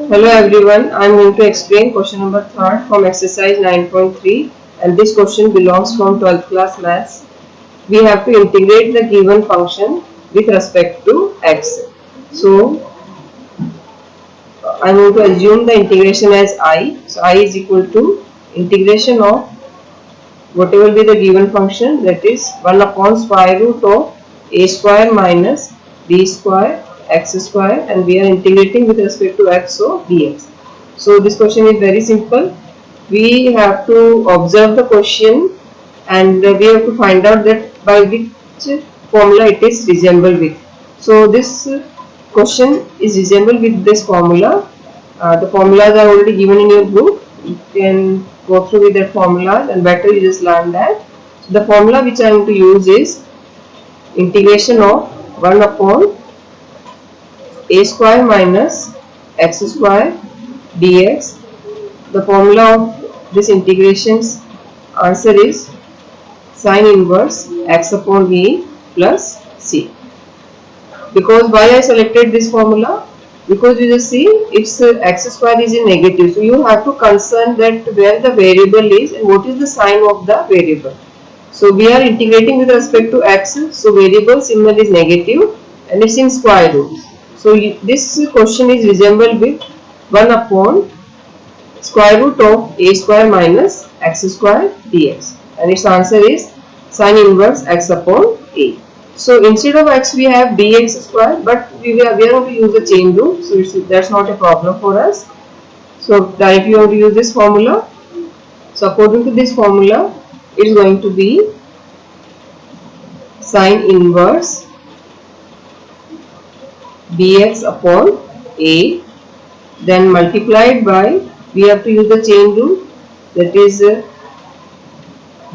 Hello everyone, I am going to explain question number 3 from exercise 9.3 and this question belongs from 12th class maths. We have to integrate the given function with respect to x. So I am going to assume the integration as I. So I is equal to integration of whatever be the given function, that is 1 upon square root of a square minus b square x square, and we are integrating with respect to x, so dx. So this question is very simple. We have to observe the question and we have to find out that by which formula it is resemble with. So this question is resemble with this formula. The formulas are already given in your book. You can go through with that formula and better you just learn that. So the formula which I am going to use is integration of 1 upon a square minus x square dx. The formula of this integration's answer is sin inverse x upon a plus c. Because why I selected this formula? Because you just see if x square is in negative, so you have to concern that where the variable is and what is the sign of the variable. So we are integrating with respect to x, so variable symbol is negative and it's in square root. So this question is resembled with 1 upon square root of a square minus x square dx, and its answer is sin inverse x upon a. So instead of x we have dx square, but we are going to use the chain rule, so that's not a problem for us. So directly we have to use this formula. So according to this formula, it is going to be sin inverse dx upon a, then multiplied by, we have to use the chain rule, that is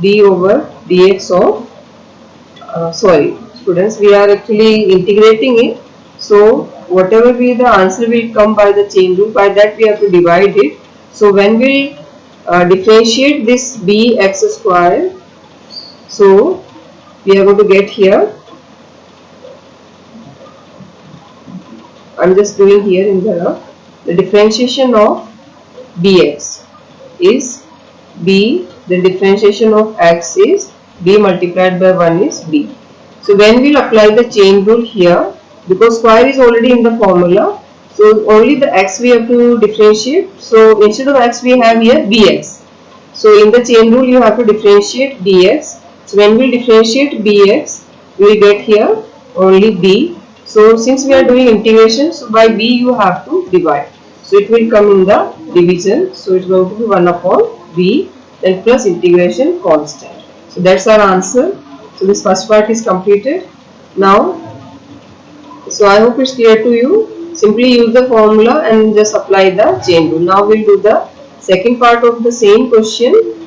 d over dx of students, we are actually integrating it, so whatever be the answer will come by the chain rule, by that we have to divide it. So when we differentiate this bx square, so we are going to get here, I am just doing here in the differentiation of bx is b, the differentiation of x is b multiplied by 1 is b. So when we will apply the chain rule here, because square is already in the formula, so only the x we have to differentiate. So instead of x we have here bx. So in the chain rule you have to differentiate dx. So when we differentiate bx, we will get here only b. So since we are doing integration, so by b you have to divide. So it will come in the division. So it is going to be 1 upon b, then plus integration constant. So that's our answer. So this first part is completed. Now, so I hope it's clear to you. Simply use the formula and just apply the chain rule. Now we'll do the second part of the same question.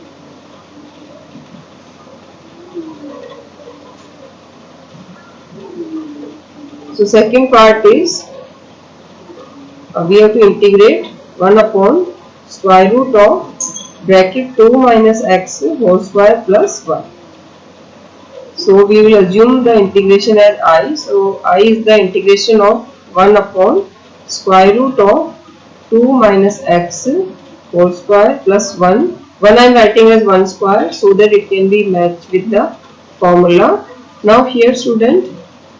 So second part is we have to integrate 1 upon square root of bracket 2 minus x whole square plus 1. So we will assume the integration as I. So I is the integration of 1 upon square root of 2 minus x whole square plus 1. 1 I am writing as 1 square so that it can be matched with the formula. Now here student,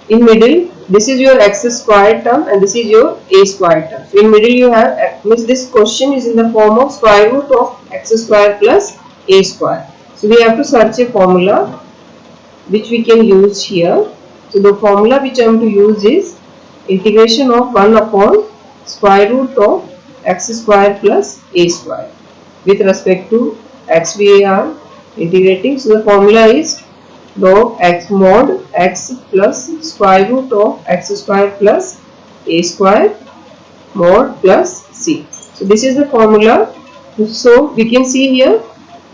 in middle this is your x square term and this is your a square term. So in middle you have, means this question is in the form of square root of x square plus a square. So we have to search a formula which we can use here. So the formula which I am to use is integration of 1 upon square root of x square plus a square. With respect to x we are integrating. So the formula is log x mod x plus square root of x square plus a square mod plus c. So this is the formula. So we can see here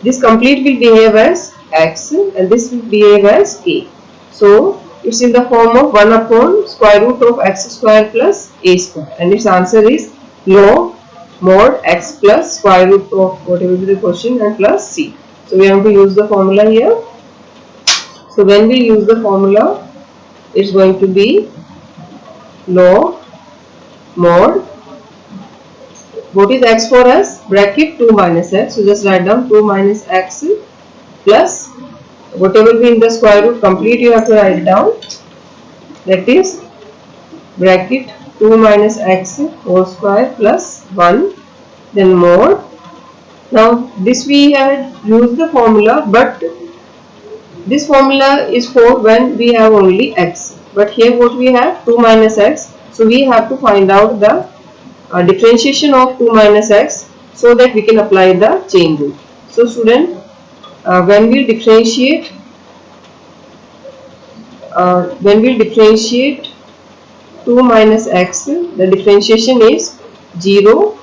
this complete will behave as x and this will behave as a. So it's in the form of 1 upon square root of x square plus a square, and its answer is log mod x plus square root of whatever be the question and plus c. So we have to use the formula here. So when we use the formula, it's going to be log mod What is x for us? Bracket 2 minus x. So just write down 2 minus x plus whatever will be in the square root complete you have to write down. That is bracket 2 minus x whole square plus 1, then more. Now this we had used the formula, but this formula is for when we have only x, but here what we have 2 minus x, so we have to find out the differentiation of 2 minus x so that we can apply the chain rule. So student, when we differentiate 2 minus x, the differentiation is 0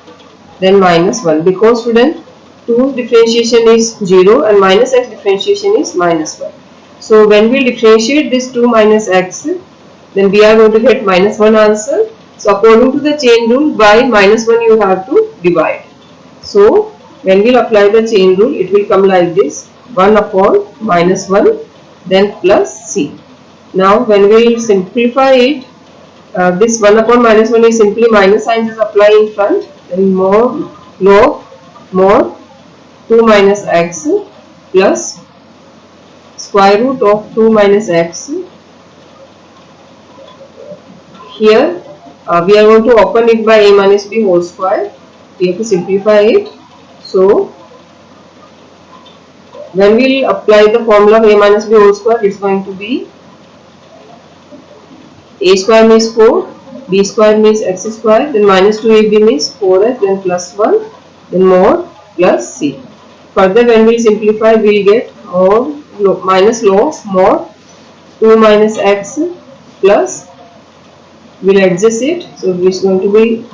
then minus 1, because student 2 differentiation is 0 and minus x differentiation is minus 1. So when we differentiate this 2 minus x, then we are going to get minus 1 answer. So according to the chain rule, by minus 1 you have to divide. So when we apply the chain rule, it will come like this: 1 upon minus 1 then plus c. Now when we will simplify it, this 1 upon minus 1 is simply minus sign just apply in front, then more log more 2 minus x plus square root of 2 minus x. Here we are going to open it by a minus b whole square. We have to simplify it. So when we will apply the formula of a minus b whole square, it is going to be a square means 4, b square means x square, then minus 2ab means 4x, then plus 1, then more plus c. Further when we simplify, we will get more minus log more 2 minus x plus, we will adjust it, so it is going to be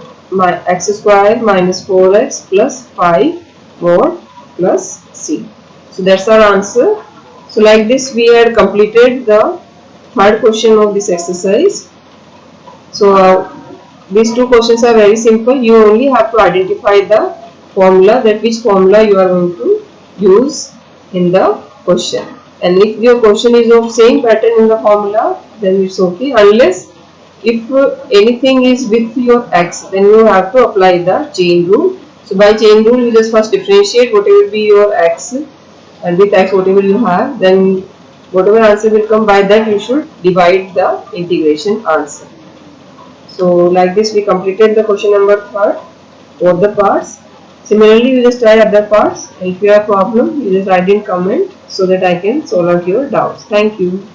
x square minus 4x plus 5 more plus c. So that's our answer. So like this we had completed the third question of this exercise. So these two questions are very simple. You only have to identify the formula, that which formula you are going to use in the question, and if your question is of same pattern in the formula, then it's okay. Unless if anything is with your x, then you have to apply the chain rule. So by chain rule you just first differentiate whatever be your x, and with x whatever you have, then whatever answer will come, by that you should divide the integration answer. So like this we completed the question number 3, both the parts. Similarly you just try other parts, and if you have problem you just write in comment so that I can solve out your doubts. Thank you.